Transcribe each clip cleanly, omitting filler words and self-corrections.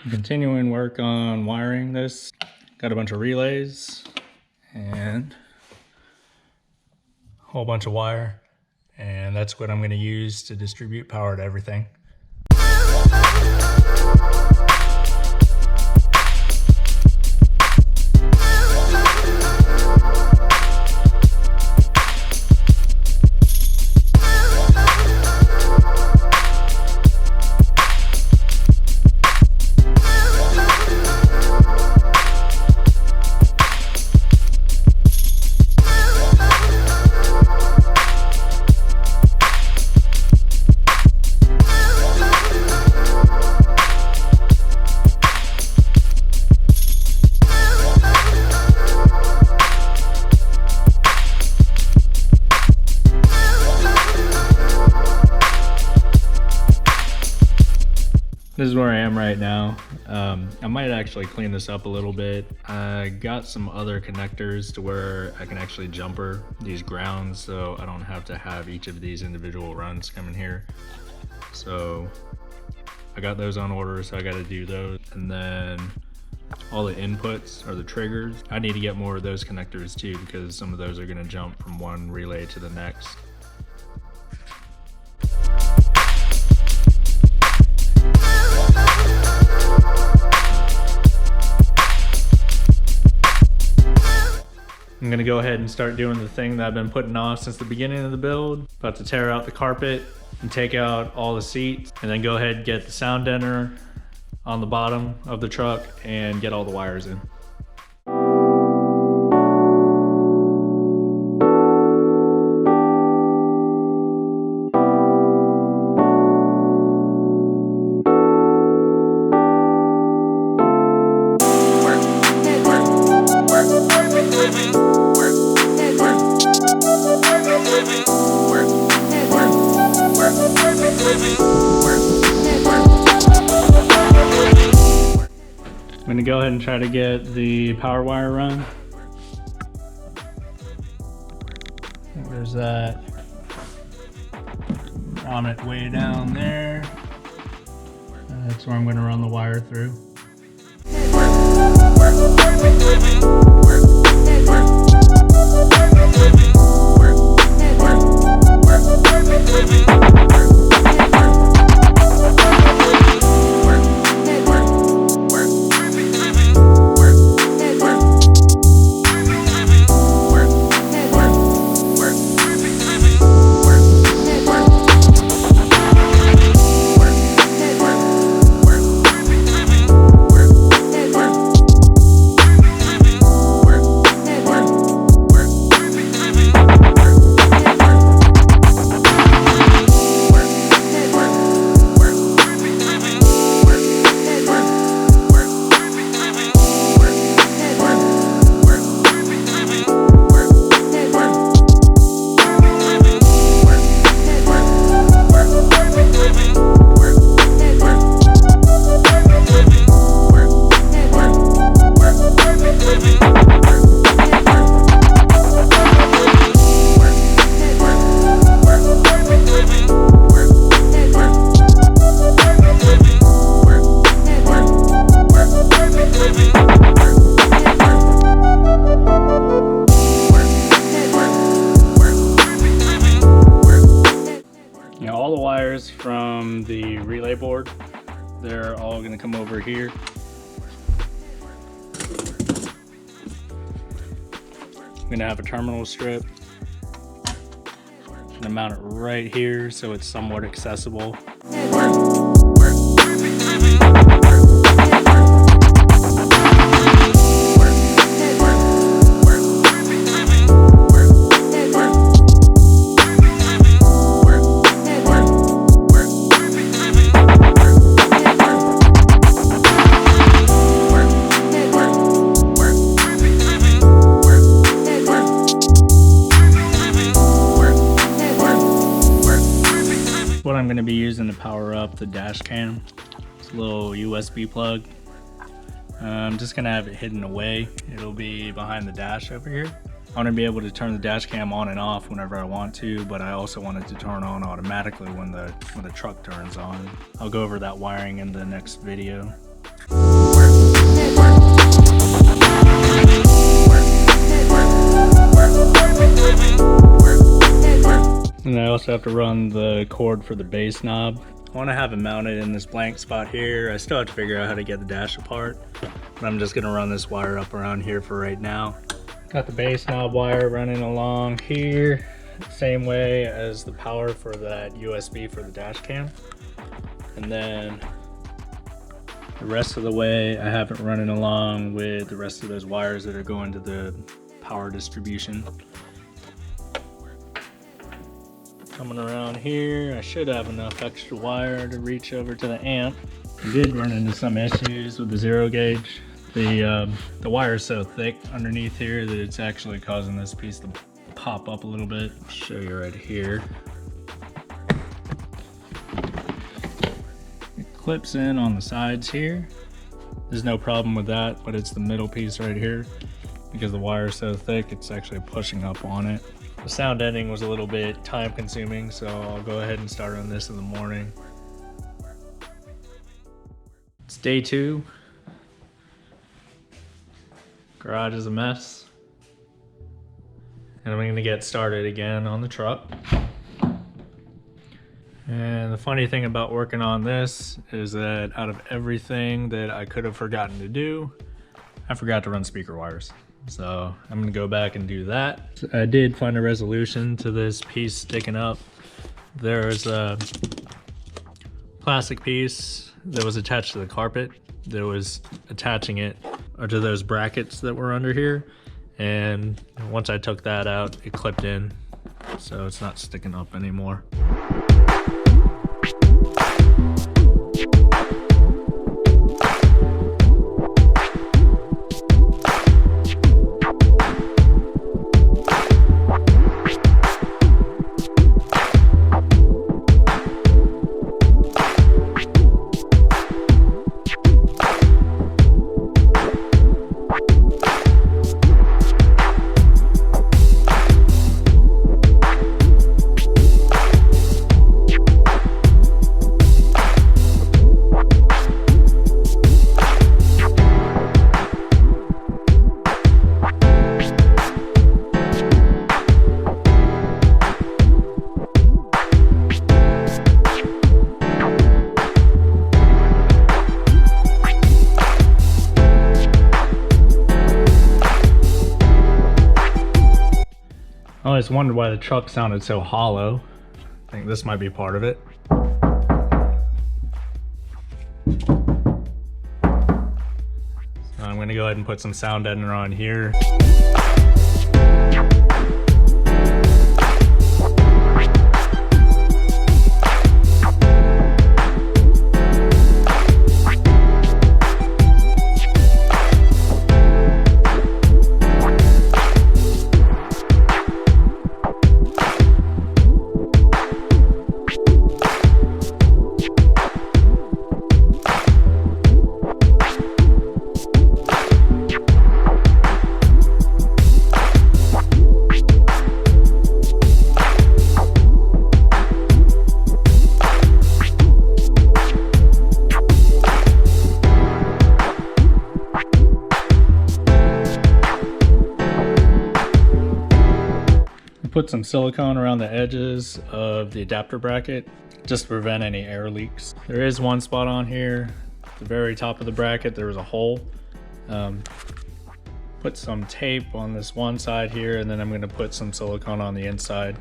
Continuing work on wiring this. Got a bunch of relays and a whole bunch of wire, and that's what I'm going to use to distribute power to everything. This is where I am right now. I might actually clean this up a little bit. I got some other connectors to where I can actually jumper these grounds, so I don't have to have each of these individual runs coming here. So I got those on order, so I got to do those. And then all the inputs or the triggers, I need to get more of those connectors too, because some of those are going to jump from one relay to the next. I'm gonna go ahead and start doing the thing that I've been putting off since the beginning of the build. About to tear out the carpet and take out all the seats, and then go ahead and get the sound deadener on the bottom of the truck and get all the wires in. I'm gonna go ahead and try to get the power wire run. There's that grommet way down there. That's where I'm gonna run the wire through. From the relay board, they're all going to come over here. I'm going to have a terminal strip. I'm going to mount it right here so it's somewhat accessible. I'm going to be using to power up the dash cam. It's a little USB plug. I'm just going to have it hidden away. It'll be behind the dash over here. I want to be able to turn the dash cam on and off whenever I want to, but I also want it to turn on automatically when the truck turns on. I'll go over that wiring in the next video. And I also have to run the cord for the bass knob. I want to have it mounted in this blank spot here. I still have to figure out how to get the dash apart, but I'm just gonna run this wire up around here for right now. Got the bass knob wire running along here, same way as the power for that USB for the dash cam. And then the rest of the way I have it running along with the rest of those wires that are going to the power distribution. Coming around here, I should have enough extra wire to reach over to the amp. I did run into some issues with the zero gauge. The wire is so thick underneath here that it's actually causing this piece to pop up a little bit. I'll show you right here. It clips in on the sides here. There's no problem with that, but it's the middle piece right here. Because the wire is so thick, it's actually pushing up on it. The sound deadening was a little bit time consuming, so I'll go ahead and start on this in the morning. It's day 2. Garage is a mess. And I'm gonna get started again on the truck. And the funny thing about working on this is that out of everything that I could have forgotten to do, I forgot to run speaker wires. So I'm gonna go back and do that. I did find a resolution to this piece sticking up. There's a plastic piece that was attached to the carpet that was attaching it or to those brackets that were under here. And once I took that out, it clipped in, so it's not sticking up anymore. I always wondered why the truck sounded so hollow. I think this might be part of it. So I'm gonna go ahead and put some sound deadener on here. Put some silicone around the edges of the adapter bracket just to prevent any air leaks. There is one spot on here, at the very top of the bracket, there was a hole. Put some tape on this one side here, and then I'm going to put some silicone on the inside.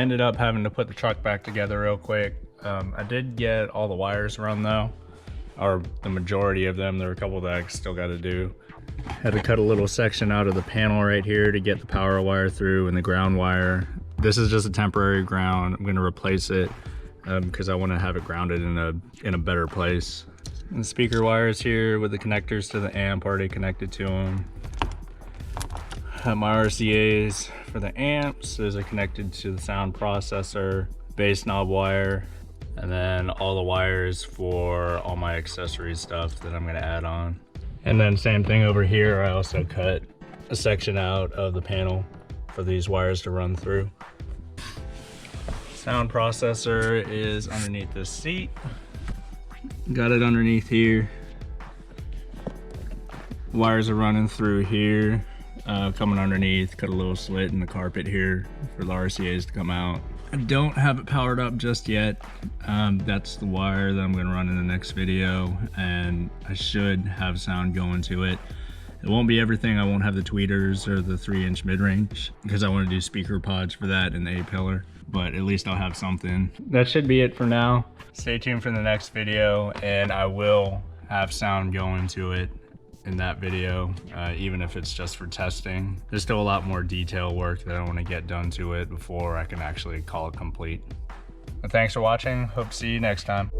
ended up having to put the truck back together real quick. I did get all the wires run though, or the majority of them. There were a couple that I still got to do. Had to cut a little section out of the panel right here to get the power wire through and the ground wire. This is just a temporary ground. I'm gonna replace it because I want to have it grounded in a better place. And the speaker wires here with the connectors to the amp already connected to them. Have my RCAs for the amps. Those are connected to the sound processor, bass knob wire, and then all the wires for all my accessory stuff that I'm gonna add on. And then same thing over here. I also cut a section out of the panel for these wires to run through. Sound processor is underneath this seat. Got it underneath here. Wires are running through here, coming underneath. Cut a little slit in the carpet here for the RCAs to come out. I don't have it powered up just yet. That's the wire that I'm gonna run in the next video, and I should have sound going to it. It won't be everything. I won't have the tweeters or the 3-inch mid-range because I want to do speaker pods for that and the A-pillar, but at least I'll have something. That should be it for now. Stay tuned for the next video, and I will have sound going to it in that video, even if it's just for testing. There's still a lot more detail work that I want to get done to it before I can actually call it complete. But thanks for watching. Hope to see you next time.